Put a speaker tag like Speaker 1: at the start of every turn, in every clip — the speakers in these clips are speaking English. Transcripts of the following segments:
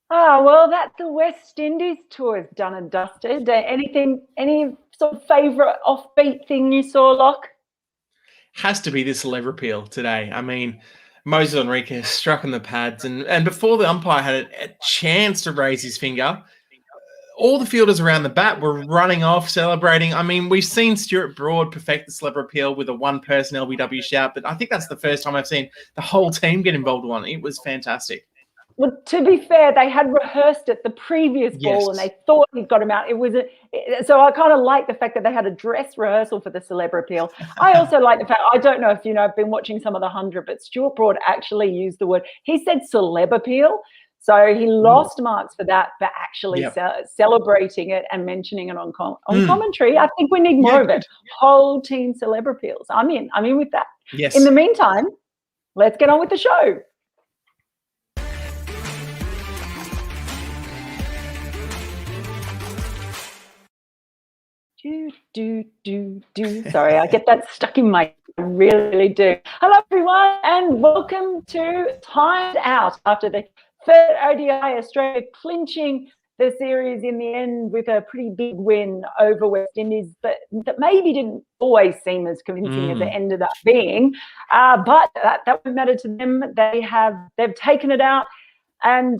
Speaker 1: Well, that the West Indies tour is done and dusted. Any sort of favourite offbeat thing you saw, Locke?
Speaker 2: Has to be the celeb appeal today. I mean, Moses Enriquez struck on the pads, and before the umpire had a chance to raise his finger, all the fielders around the bat were running off, celebrating. I mean, we've seen Stuart Broad perfect the celeb appeal with a one-person LBW shout, but I think that's the first time I've seen the whole team get involved in one. It was fantastic.
Speaker 1: Well, to be fair, they had rehearsed it the previous ball and
Speaker 2: Yes.
Speaker 1: they thought he'd got him out. So I kind of like the fact that they had a dress rehearsal for the celeb appeal. I also like the fact, I don't know if you know, I've been watching some of the 100, but Stuart Broad actually used the word, he said celeb appeal. So he lost marks for that, but actually celebrating it and mentioning it on commentary. I think we need more of it. Whole team celeb appeals. I'm in with that.
Speaker 2: Yes.
Speaker 1: In the meantime, let's get on with the show. Sorry, I get that stuck in my, I really do. Hello, everyone, and welcome to Timed Out after the third ODI, Australia clinching the series in the end with a pretty big win over West Indies, but that maybe didn't always seem as convincing as it ended up being. But that won't matter to them. They've taken it out. And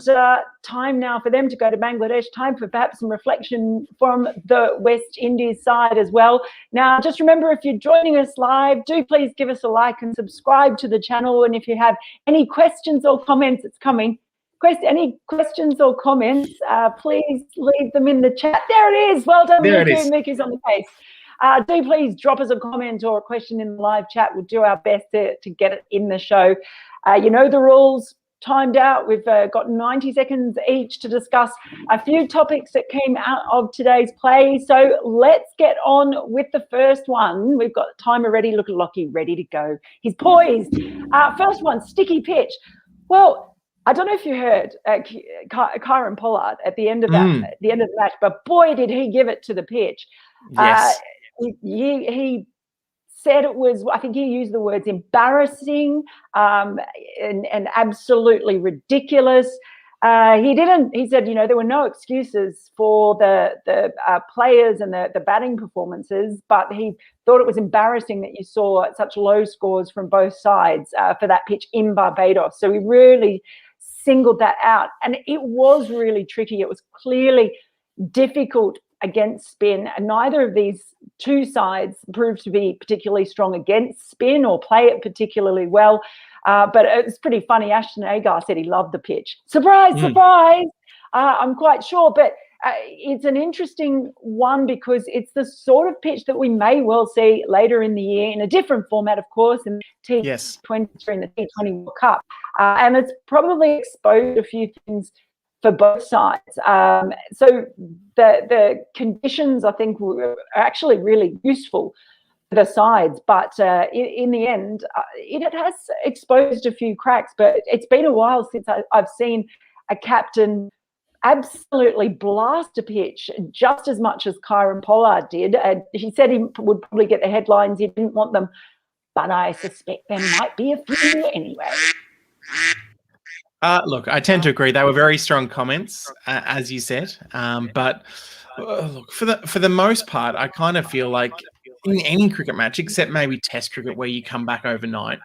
Speaker 1: time now for them to go to Bangladesh, time for perhaps some reflection from the West Indies side as well. Now, just remember, if you're joining us live, do please give us a like and subscribe to the channel. And if you have any questions or comments, it's coming. Any questions or comments, please leave them in the chat. There it is. Well done, Miku. Miku's on the case. Do please drop us a comment or a question in the live chat. We'll do our best to get it in the show. You know the rules. Timed out. We've got 90 seconds each to discuss a few topics that came out of today's play. So let's get on with the first one. We've got the timer ready. Look at Lockie, ready to go. He's poised. First one, sticky pitch. Well, I don't know if you heard Kyron Pollard at the end of that, the end of the match, but boy, did he give it to the pitch.
Speaker 2: Yes.
Speaker 1: He said it was, I think he used the words embarrassing and absolutely ridiculous. He said, you know, there were no excuses for the players and the batting performances, but he thought it was embarrassing that you saw such low scores from both sides for that pitch in Barbados. So he really singled that out. And it was really tricky. It was clearly difficult against spin, and neither of these two sides proved to be particularly strong against spin or play it particularly well. But it's pretty funny. Ashton Agar said he loved the pitch. Surprise, surprise. I'm quite sure, but it's an interesting one because it's the sort of pitch that we may well see later in the year in a different format, of course, in the T20 in the T20 World Cup. And it's probably exposed a few things for both sides. So the conditions, I think, were actually really useful for the sides. But in the end, it has exposed a few cracks. But it's been a while since I've seen a captain absolutely blast a pitch just as much as Kyron Pollard did. He said he would probably get the headlines. He didn't want them. But I suspect there might be a few anyway.
Speaker 2: Look, I tend to agree. They were very strong comments, as you said. But look, for the most part, I kind of feel like in any cricket match, except maybe Test cricket, where you come back overnight,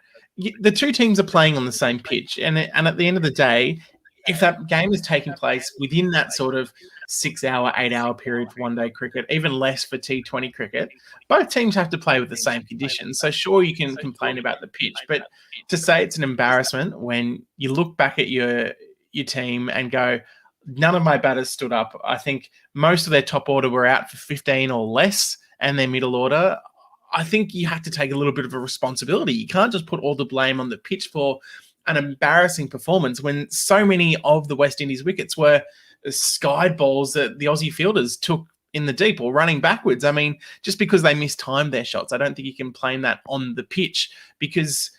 Speaker 2: the two teams are playing on the same pitch, and at the end of the day, if that game is taking place within that sort of 6-hour, 8-hour period for one-day cricket, even less for T20 cricket, both teams have to play with the same conditions. So sure, you can complain about the pitch, but to say it's an embarrassment when you look back at your team and go, none of my batters stood up. I think most of their top order were out for 15 or less, and their middle order, I think you have to take a little bit of a responsibility. You can't just put all the blame on the pitch for an embarrassing performance when so many of the West Indies wickets were skied balls that the Aussie fielders took in the deep or running backwards. I mean, just because they mistimed their shots, I don't think you can blame that on the pitch, because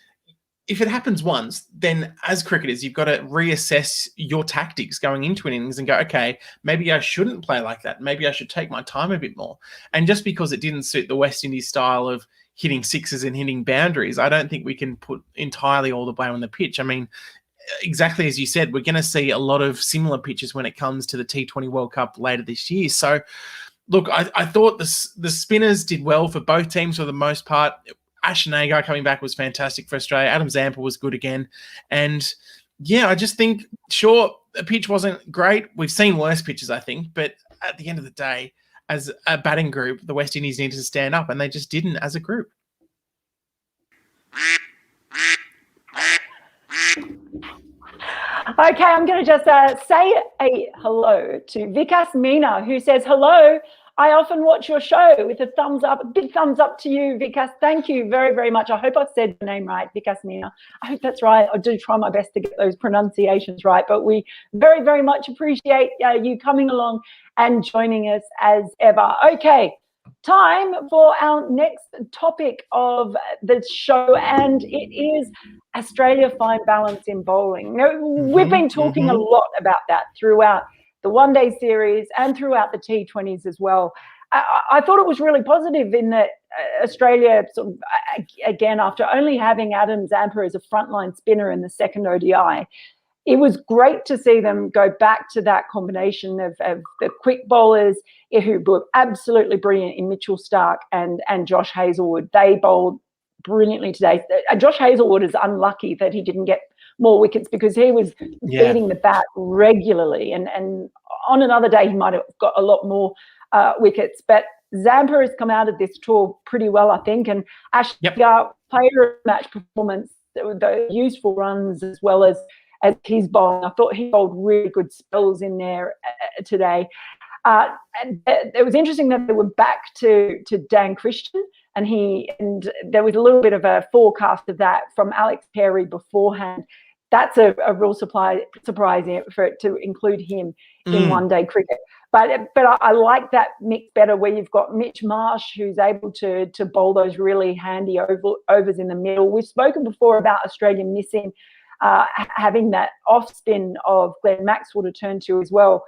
Speaker 2: if it happens once, then as cricketers, you've got to reassess your tactics going into innings and go, okay, maybe I shouldn't play like that. Maybe I should take my time a bit more. And just because it didn't suit the West Indies style of hitting sixes and hitting boundaries, I don't think we can put entirely all the blame on the pitch. I mean, exactly as you said, we're going to see a lot of similar pitches when it comes to the T20 World Cup later this year. So, look, I thought the spinners did well for both teams for the most part. Ashton Agar coming back was fantastic for Australia. Adam Zampa was good again. And, yeah, I just think, sure, the pitch wasn't great. We've seen worse pitches, I think. But at the end of the day, as a batting group, the West Indies needed to stand up, and they just didn't as a group.
Speaker 1: Okay, I'm going to just say a hello to Vikas Meena, who says, hello, I often watch your show with a thumbs up, a big thumbs up to you, Vikas. Thank you very, very much. I hope I've said the name right, Vikas Meena. I hope that's right. I do try my best to get those pronunciations right, but we very, very much appreciate you coming along and joining us as ever. Okay, time for our next topic of the show, and it is Australia fine balance in bowling. Now, we've been talking a lot about that throughout the one-day series and throughout the T20s as well. I thought it was really positive in that Australia, sort of, again, after only having Adam Zampa as a frontline spinner in the second ODI, it was great to see them go back to that combination of the quick bowlers who were absolutely brilliant in Mitchell Starc and Josh Hazlewood. They bowled brilliantly today. Josh Hazlewood is unlucky that he didn't get more wickets because he was beating the bat regularly, and on another day he might have got a lot more wickets. But Zampa has come out of this tour pretty well, I think, and Ashton played a match performance, the useful runs as well as his bowling. I thought he bowled really good spells in there today. And it was interesting that they were back to Dan Christian, and there was a little bit of a forecast of that from Alex Perry beforehand. That's a real surprise for it to include him in one-day cricket. But I like that mix better, where you've got Mitch Marsh, who's able to bowl those really handy overs in the middle. We've spoken before about Australia missing having that off spin of Glenn Maxwell to turn to as well.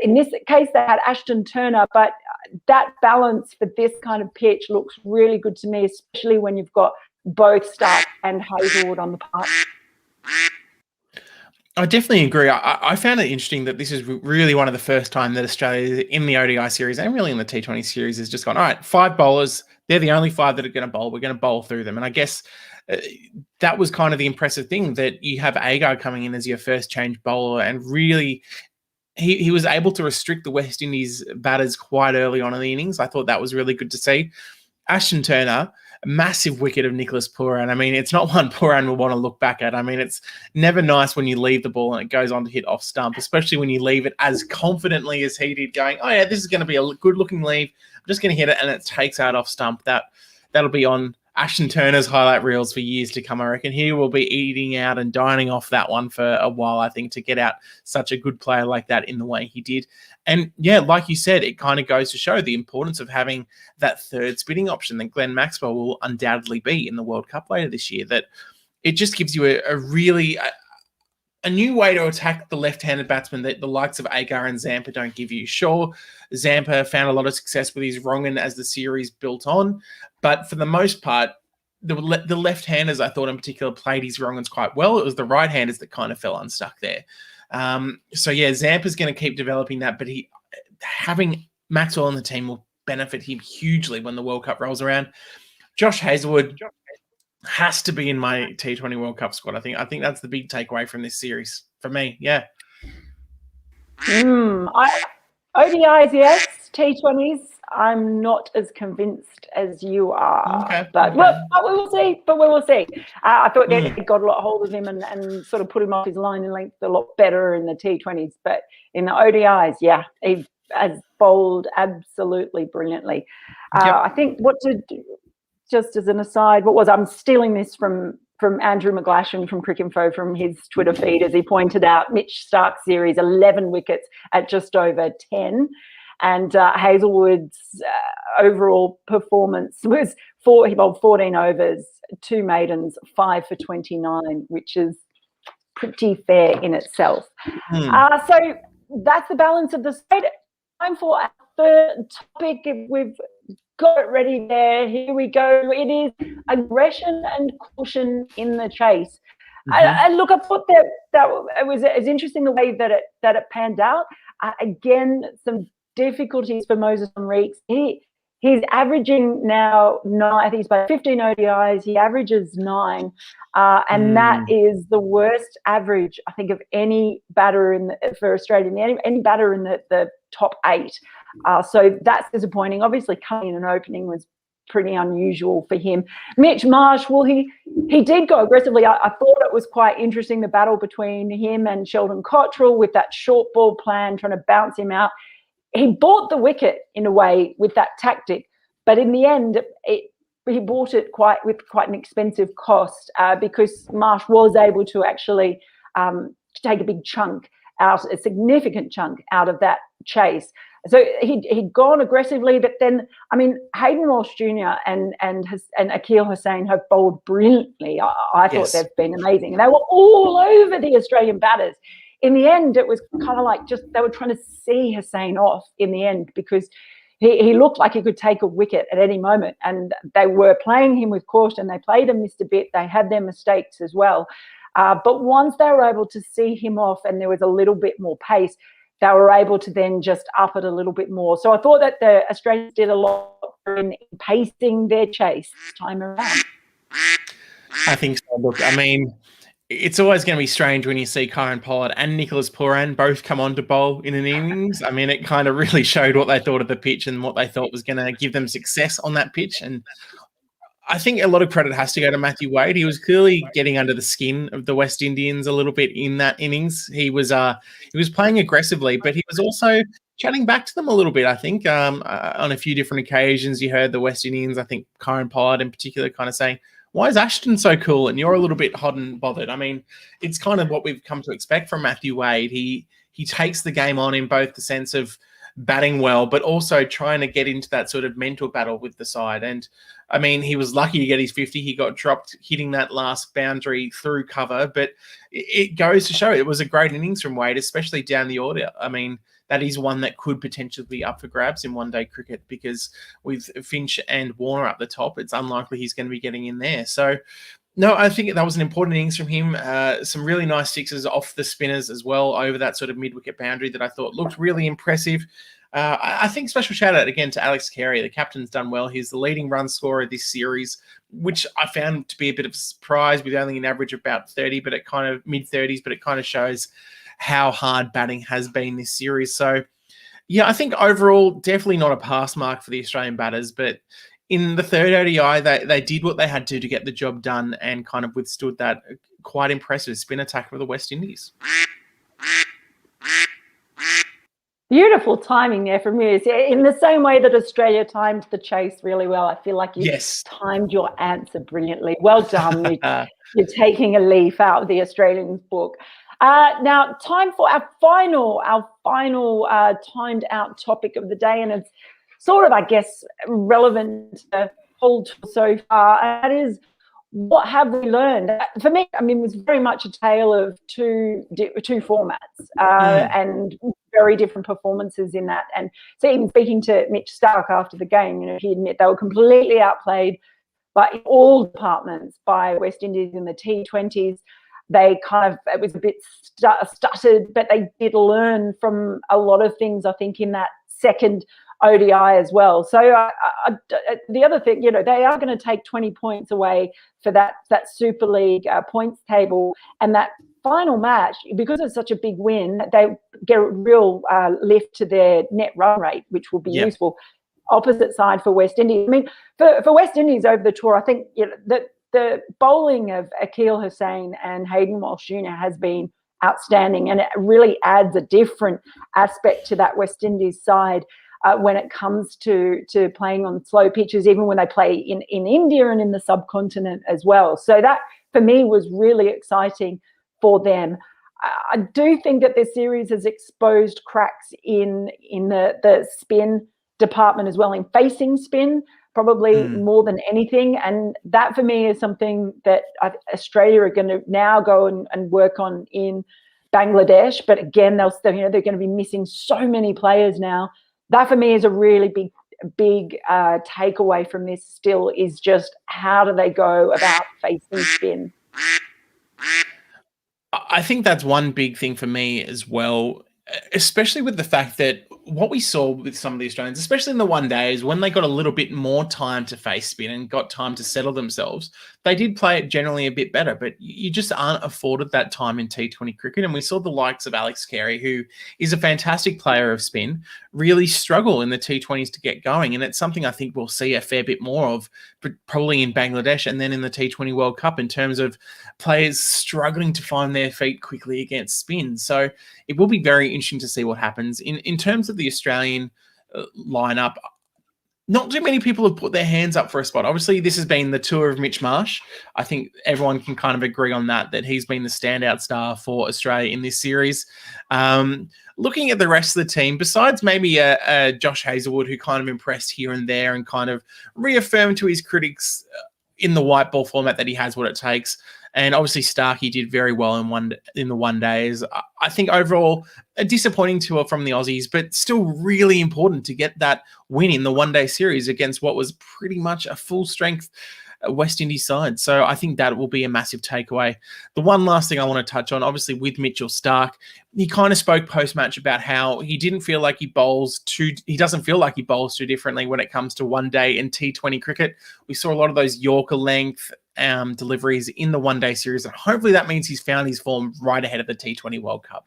Speaker 1: In this case, they had Ashton Turner, but that balance for this kind of pitch looks really good to me, especially when you've got both Starc and Hazlewood on the park.
Speaker 2: I definitely agree. I found it interesting that this is really one of the first time that Australia in the ODI series and really in the T20 series has just gone, all right, 5 bowlers. They're the only 5 that are going to bowl. We're going to bowl through them. And I guess that was kind of the impressive thing, that you have Agar coming in as your first change bowler, and really he was able to restrict the West Indies batters quite early on in the innings. I thought that was really good to see. Ashton Turner, a massive wicket of Nicholas Pooran. I mean, it's not one Pooran will want to look back at. I mean, it's never nice when you leave the ball and it goes on to hit off stump, especially when you leave it as confidently as he did, going, oh yeah, this is going to be a good looking leave. I'm just going to hit it, and it takes out off stump. That'll be on Ashton Turner's highlight reels for years to come. I reckon he will be eating out and dining off that one for a while, I think, to get out such a good player like that in the way he did. And yeah, like you said, it kind of goes to show the importance of having that third spinning option that Glenn Maxwell will undoubtedly be in the World Cup later this year, that it just gives you a really new way to attack the left-handed batsman that the likes of Agar and Zampa don't give you. Sure, Zampa found a lot of success with his wrong-un as the series built on, but for the most part, the left-handers, I thought in particular, played his wrong-uns quite well. It was the right-handers that kind of fell unstuck there. So yeah, Zampa's going to keep developing that, but having Maxwell on the team will benefit him hugely when the World Cup rolls around. Josh Hazlewood has to be in my T20 World Cup squad. I think that's the big takeaway from this series for me. Yeah.
Speaker 1: ODIs, yes. T20s, I'm not as convinced as you are.
Speaker 2: Okay.
Speaker 1: But we will see. I thought they got a lot of hold of him and sort of put him off his line and length a lot better in the T20s. But in the ODIs, yeah, he has bowled absolutely brilliantly. I think just as an aside, I'm stealing this from Andrew McGlashan from Cricinfo from his Twitter feed, as he pointed out, Mitch Starc's series, 11 wickets at just over 10. And Hazlewood's overall performance was he bowled 14 overs, 2 maidens, 5 for 29, which is pretty fair in itself. So that's the balance of the state. Time for our third topic. We've got it ready there. Here we go. It is aggression and caution in the chase. Look, I thought that it was interesting the way that it panned out. Again, some difficulties for Moses Henriques. He's averaging now 9. I think he's played 15 ODIs. He averages 9, and that is the worst average, I think, of any batter for Australia. Any batter in the top 8. So that's disappointing. Obviously, coming in and opening was pretty unusual for him. Mitch Marsh, well, he did go aggressively. I thought it was quite interesting, the battle between him and Sheldon Cottrell with that short ball plan, trying to bounce him out. He bought the wicket in a way with that tactic, but in the end, he bought it with quite an expensive cost because Marsh was able to actually take a significant chunk out of that chase. So he'd gone aggressively, but then, I mean, Hayden Walsh Jr. and Akeal Hussain have bowled brilliantly. I thought they've been amazing. And they were all over the Australian batters. In the end, it was kind of like they were trying to see Hussain off in the end because he looked like he could take a wicket at any moment. And they were playing him with caution. They played him missed a bit. They had their mistakes as well. But once they were able to see him off and there was a little bit more pace, they were able to then just up it a little bit more. So I thought that the Australians did a lot in pacing their chase this time around.
Speaker 2: I think so. Look, I mean, it's always going to be strange when you see Kieran Pollard and Nicholas Pooran both come on to bowl in an innings. I mean, it kind of really showed what they thought of the pitch and what they thought was going to give them success on that pitch. And I think a lot of credit has to go to Matthew Wade. He was clearly getting under the skin of the West Indians a little bit in that innings. He was playing aggressively, but he was also chatting back to them a little bit, I think. On a few different occasions, you heard the West Indians, I think Kieran Pollard in particular, kind of saying, why is Ashton so cool and you're a little bit hot and bothered? I mean, it's kind of what we've come to expect from Matthew Wade. He takes the game on in both the sense of batting well, but also trying to get into that sort of mental battle with the side. And I mean, he was lucky to get his 50. He got dropped hitting that last boundary through cover, but it goes to show it was a great innings from Wade, especially down the order. I mean, that is one that could potentially be up for grabs in one-day cricket because with Finch and Warner up the top, it's unlikely he's going to be getting in there. So, no, I think that was an important innings from him. Some really nice sixes off the spinners as well over that sort of mid-wicket boundary that I thought looked really impressive. I think special shout-out again to Alex Carey. The captain's done well. He's the leading run scorer this series, which I found to be a bit of a surprise with only an average of about 30, but it kind of mid-30s, but it kind of shows how hard batting has been this series. So, yeah, I think overall, definitely not a pass mark for the Australian batters, but in the third ODI, they did what they had to get the job done and kind of withstood that quite impressive spin attack of the West Indies.
Speaker 1: Beautiful timing there from you. In the same way that Australia timed the chase really well, I feel like you timed your answer brilliantly. Well done. You're taking a leaf out of the Australians book. Now, time for our final timed out topic of the day, and it's sort of, I guess, relevant to the whole tour so far. And that is, what have we learned? For me, I mean, it was very much a tale of two formats and very different performances in that. And so even speaking to Mitch Starc after the game, he admitted they were completely outplayed by all departments by West Indies in the T20s. They it was a bit stuttered, but they did learn from a lot of things, I think, in that second ODI as well. So the other thing, they are going to take 20 points away for that Super League points table, and that final match, because it's such a big win, they get a real lift to their net run rate, which will be useful. Opposite side for West Indies. I mean, for West Indies over the tour, I think that the bowling of Akeal Hussain and Hayden Walsh Jr. has been outstanding, and it really adds a different aspect to that West Indies side when it comes to playing on slow pitches, even when they play in India and in the subcontinent as well. So that, for me, was really exciting for them. I do think that this series has exposed cracks in the spin department as well, in facing spin, probably more than anything. And that, for me, is something that Australia are going to now go and work on in Bangladesh. But again, they're going to be missing so many players now. That, for me, is a really big takeaway from this still, is just how do they go about facing spin.
Speaker 2: I think that's one big thing for me as well, especially with the fact that what we saw with some of the Australians, especially in the one days, when they got a little bit more time to face spin and got time to settle themselves, they did play it generally a bit better. But you just aren't afforded that time in T20 cricket. And we saw the likes of Alex Carey, who is a fantastic player of spin, really struggle in the T20s to get going. And it's something I think we'll see a fair bit more of, but probably in Bangladesh and then in the T20 World Cup, in terms of players struggling to find their feet quickly against spin. So it will be very interesting to see what happens. In terms of the Australian lineup, not too many people have put their hands up for a spot. Obviously, this has been the tour of Mitch Marsh. I think everyone can kind of agree on that he's been the standout star for Australia in this series. Looking at the rest of the team, besides maybe a Josh Hazlewood, who kind of impressed here and there and kind of reaffirmed to his critics in the white ball format that he has what it takes. And obviously Starkey did very well in the one days. I think overall a disappointing tour from the Aussies, but still really important to get that win in the one-day series against what was pretty much a full-strength West Indies side. So I think that will be a massive takeaway. The one last thing I want to touch on, obviously with Mitchell Starc, he kind of spoke post-match about how he doesn't feel like he bowls too differently when it comes to one-day and T20 cricket. We saw a lot of those Yorker length deliveries in the one-day series, and hopefully that means he's found his form right ahead of the T20 World Cup.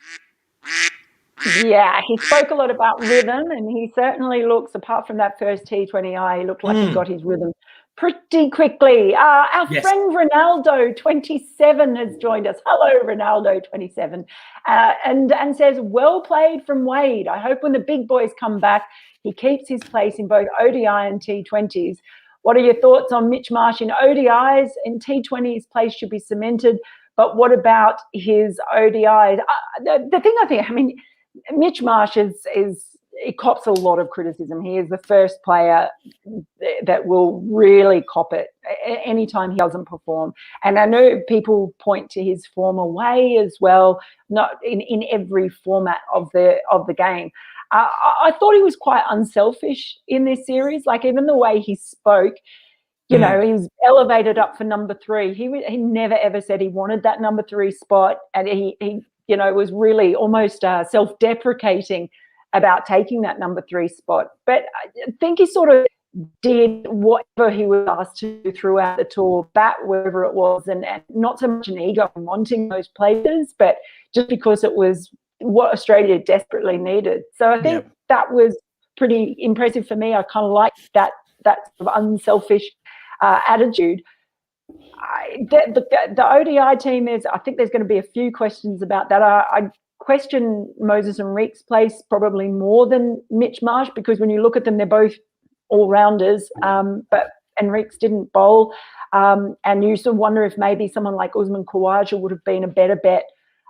Speaker 1: Yeah, he spoke a lot about rhythm, and he certainly looks, apart from that first T20I, he looked like he got his rhythm pretty quickly. Our friend Ronaldo, 27, has joined us. Hello, Ronaldo, 27, and says, well played from Wade. I hope when the big boys come back, he keeps his place in both ODI and T20s. What are your thoughts on Mitch Marsh in ODIs? In T20s, place should be cemented, but what about his ODIs? The thing I mean, Mitch Marsh he cops a lot of criticism. He is the first player that will really cop it anytime he doesn't perform. And I know people point to his form away as well, not in every format of the game. I thought he was quite unselfish in this series. Like, even the way he spoke, you know, he was elevated up for number 3. He never ever said he wanted that number 3 spot, and he you know, was really almost self-deprecating about taking that number 3 spot. But I think he sort of did whatever he was asked to do throughout the tour, bat wherever it was, and not so much an ego in wanting those places, but just because it was what Australia desperately needed. So I think that was pretty impressive for me. I kind of liked that sort of unselfish attitude. The ODI team I think there's going to be a few questions about that. I question Moses and Reek's place probably more than Mitch Marsh, because when you look at them, they're both all-rounders, and Reeks didn't bowl. And you sort of wonder if maybe someone like Usman Khawaja would have been a better bet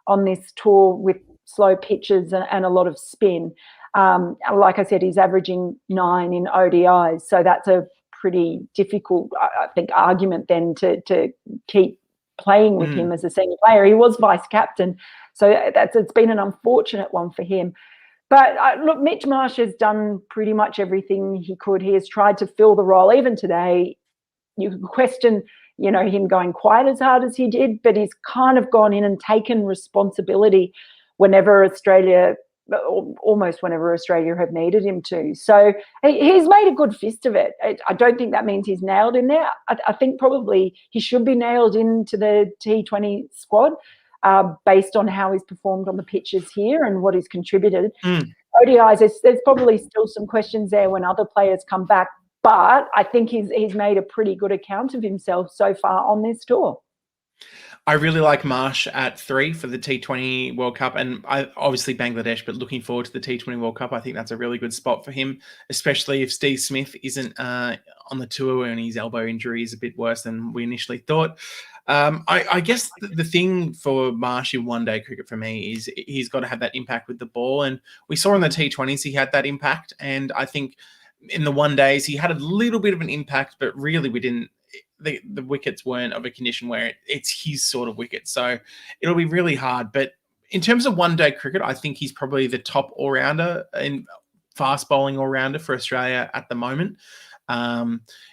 Speaker 1: on this tour with slow pitches and a lot of spin. Like I said, he's averaging 9 in ODIs, so that's a pretty difficult, I think, argument then to keep playing with him as a senior player. He was vice captain, so it's been an unfortunate one for him. But look, Mitch Marsh has done pretty much everything he could. He has tried to fill the role. Even today, you could question, you know, him going quite as hard as he did, but he's kind of gone in and taken responsibility whenever Australia, almost whenever Australia have needed him to. So he's made a good fist of it. I don't think that means he's nailed in there. I think probably he should be nailed into the T20 squad based on how he's performed on the pitches here and what he's contributed. ODIs, there's probably still some questions there when other players come back, but I think he's made a pretty good account of himself so far on this tour.
Speaker 2: I really like Marsh at 3 for the T20 World Cup, and obviously Bangladesh, but looking forward to the T20 World Cup. I think that's a really good spot for him, especially if Steve Smith isn't on the tour and his elbow injury is a bit worse than we initially thought. I guess the thing for Marsh in one-day cricket for me is he's got to have that impact with the ball, and we saw in the T20s he had that impact, and I think in the one days he had a little bit of an impact, but really we didn't. The wickets weren't of a condition where it's his sort of wicket. So it'll be really hard. But in terms of one-day cricket, I think he's probably the top all-rounder and fast bowling all-rounder for Australia at the moment.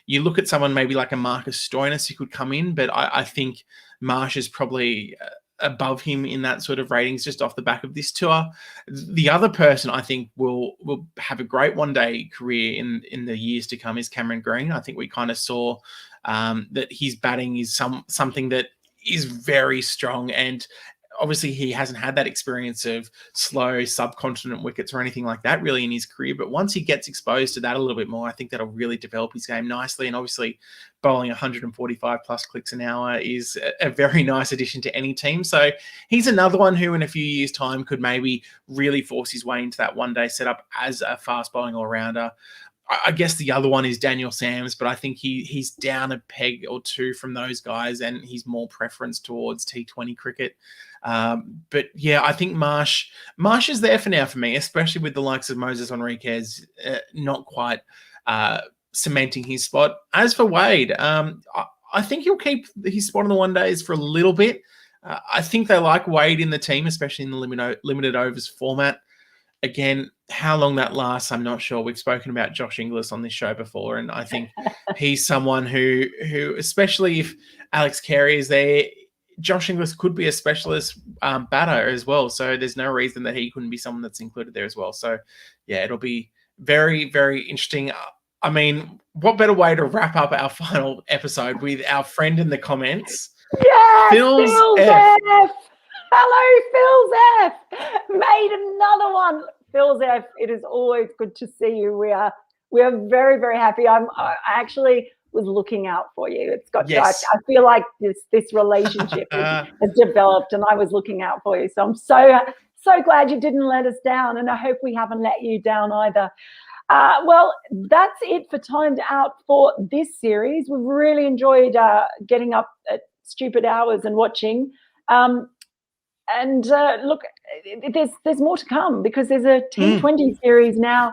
Speaker 2: You look at someone maybe like a Marcus Stoinis who could come in, but I think Marsh is probably above him in that sort of ratings just off the back of this tour. The other person I think will have a great one-day career in the years to come is Cameron Green. I think we kind of saw that his batting is something that is very strong, and obviously he hasn't had that experience of slow subcontinent wickets or anything like that really in his career. But once he gets exposed to that a little bit more, I think that'll really develop his game nicely. And obviously bowling 145 plus clicks an hour is a very nice addition to any team. So he's another one who in a few years' time could maybe really force his way into that one-day setup as a fast bowling all-rounder. I guess the other one is Daniel Sams, but I think he's down a peg or two from those guys, and he's more preference towards T20 cricket. But yeah, I think Marsh is there for now for me, especially with the likes of Moses Enriquez not quite cementing his spot. As for Wade, I think he'll keep his spot on the one days for a little bit. I think they like Wade in the team, especially in the limited overs format. Again, how long that lasts, I'm not sure. We've spoken about Josh Inglis on this show before, and I think he's someone who, especially if Alex Carey is there, Josh Inglis could be a specialist batter as well. So there's no reason that he couldn't be someone that's included there as well. So yeah, it'll be very, very interesting. I mean, what better way to wrap up our final episode with our friend in the comments?
Speaker 1: Yes, Phil's F. Hello, Phil's F. Made another one. Phil's F. It is always good to see you. We are very, very happy. I actually was looking out for you. It's got.
Speaker 2: Yes.
Speaker 1: I feel like this relationship has developed, and I was looking out for you. So I'm so glad you didn't let us down, and I hope we haven't let you down either. Well, that's it for Timed Out for this series. We've really enjoyed getting up at stupid hours and watching. And look, there's more to come because there's a T20 series now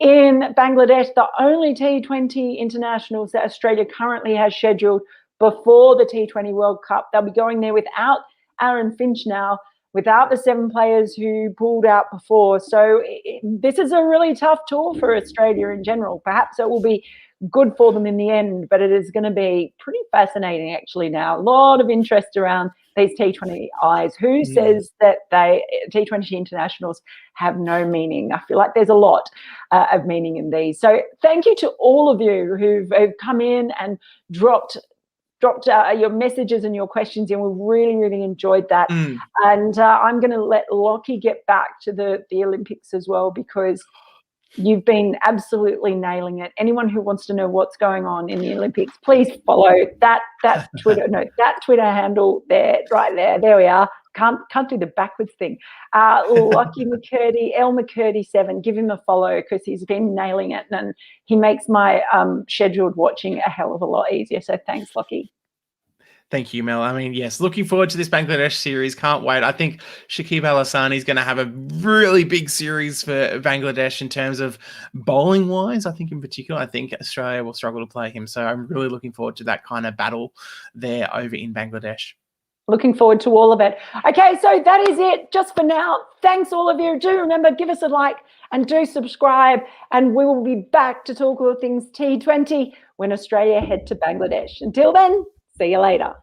Speaker 1: in Bangladesh, the only T20 internationals that Australia currently has scheduled before the T20 World Cup. They'll be going there without Aaron Finch now, without the 7 players who pulled out before. So this is a really tough tour for Australia in general. Perhaps it will be good for them in the end, but it is going to be pretty fascinating actually now. A lot of interest around these T20 eyes. Who says that T20 internationals have no meaning? I feel like there's a lot of meaning in these. So thank you to all of you who've come in and dropped your messages and your questions, and we've really, really enjoyed that. And I'm going to let Lockie get back to the Olympics as well, because you've been absolutely nailing it. Anyone who wants to know what's going on in the Olympics, please follow that Twitter handle there, right there. There we are. Can't do the backwards thing. Lockie McCurdy, L McCurdy 7. Give him a follow because he's been nailing it, and he makes my scheduled watching a hell of a lot easier. So thanks, Lockie.
Speaker 2: Thank you, Mel. I mean, yes, looking forward to this Bangladesh series. Can't wait. I think Shakib Al Hassani is going to have a really big series for Bangladesh in terms of bowling wise. I think in particular, I think Australia will struggle to play him. So I'm really looking forward to that kind of battle there over in Bangladesh.
Speaker 1: Looking forward to all of it. Okay, so that is it just for now. Thanks all of you. Do remember, give us a like and do subscribe, and we will be back to talk all things T20 when Australia head to Bangladesh. Until then, see you later.